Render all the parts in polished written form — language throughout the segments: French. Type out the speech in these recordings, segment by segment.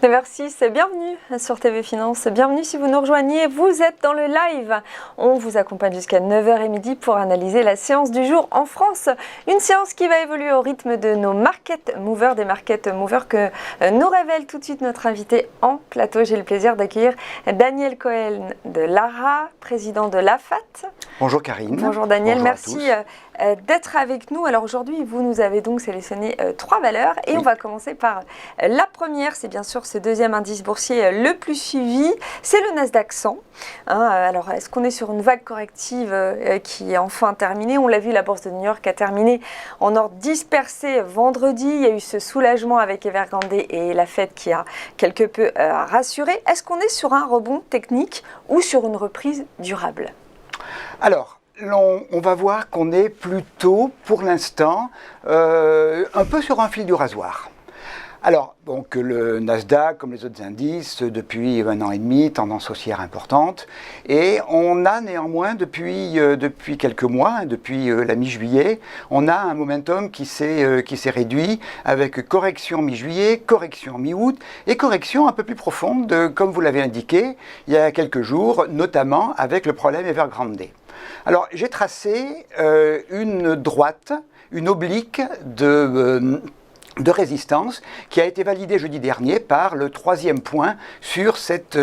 9h06, bienvenue sur TV Finance, bienvenue si vous nous rejoignez, vous êtes dans le live. On vous accompagne jusqu'à 9h30 pour analyser la séance du jour en France. Une séance qui va évoluer au rythme de nos market movers, des market movers que nous révèle tout de suite notre invité en plateau. J'ai le plaisir d'accueillir Daniel Cohen de Lara, président de l'AFAT. Bonjour Karine. Bonjour Daniel, bonjour merci d'être avec nous. Alors aujourd'hui, vous nous avez donc sélectionné 3 valeurs et on va commencer par la première, c'est bien sûr ce deuxième indice boursier le plus suivi, c'est le Nasdaq 100. Alors est-ce qu'on est sur une vague corrective qui est enfin terminée? On l'a vu, la bourse de New York a terminé en ordre dispersé vendredi. Il y a eu ce soulagement avec Evergrande et la Fed qui a quelque peu rassuré. Est-ce qu'on est sur un rebond technique ou sur une reprise durable? Alors, on va voir qu'on est plutôt, pour l'instant, un peu sur un fil du rasoir. Alors, donc le Nasdaq, comme les autres indices, depuis 1 an et demi, tendance haussière importante. Et on a néanmoins, depuis quelques mois, depuis la mi-juillet, on a un momentum qui s'est réduit avec correction mi-juillet, correction mi-août et correction un peu plus profonde, comme vous l'avez indiqué, il y a quelques jours, notamment avec le problème Evergrande. Alors, j'ai tracé une droite, une oblique de résistance qui a été validée jeudi dernier par le 3e point sur cette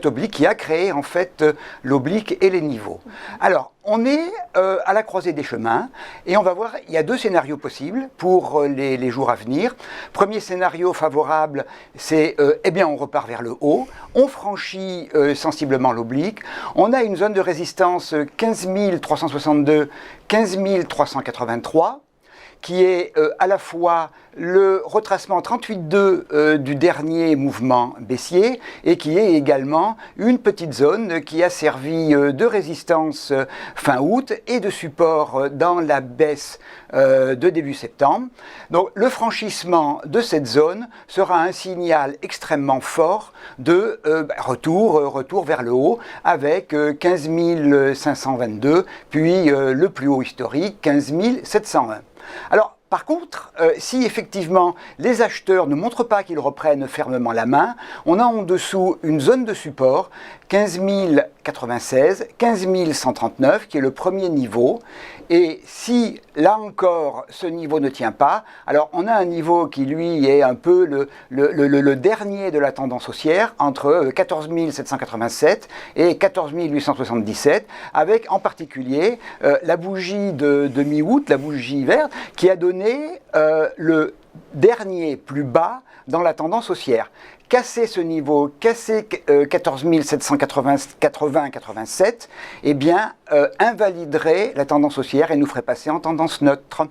oblique qui a créé en fait l'oblique et les niveaux. Alors, on est à la croisée des chemins et on va voir, il y a 2 scénarios possibles pour les jours à venir. Premier scénario favorable, c'est eh bien on repart vers le haut, on franchit sensiblement l'oblique, on a une zone de résistance 15 362, 15 383, qui est à la fois le retracement 38,2 du dernier mouvement baissier et qui est également une petite zone qui a servi de résistance fin août et de support dans la baisse de début septembre. Donc le franchissement de cette zone sera un signal extrêmement fort de retour vers le haut avec 15 522 puis le plus haut historique 15 701. Alors, par contre, si effectivement les acheteurs ne montrent pas qu'ils reprennent fermement la main, on a en dessous une zone de support 15 096, 15 139 qui est le premier niveau. Et si là encore ce niveau ne tient pas, alors on a un niveau qui lui est un peu le dernier de la tendance haussière entre 14 787 et 14 877 avec en particulier la bougie de mi-août, la bougie verte qui a donné le dernier plus bas dans la tendance haussière. Casser ce niveau, casser 14 780-87, eh bien, invaliderait la tendance haussière et nous ferait passer en tendance neutre.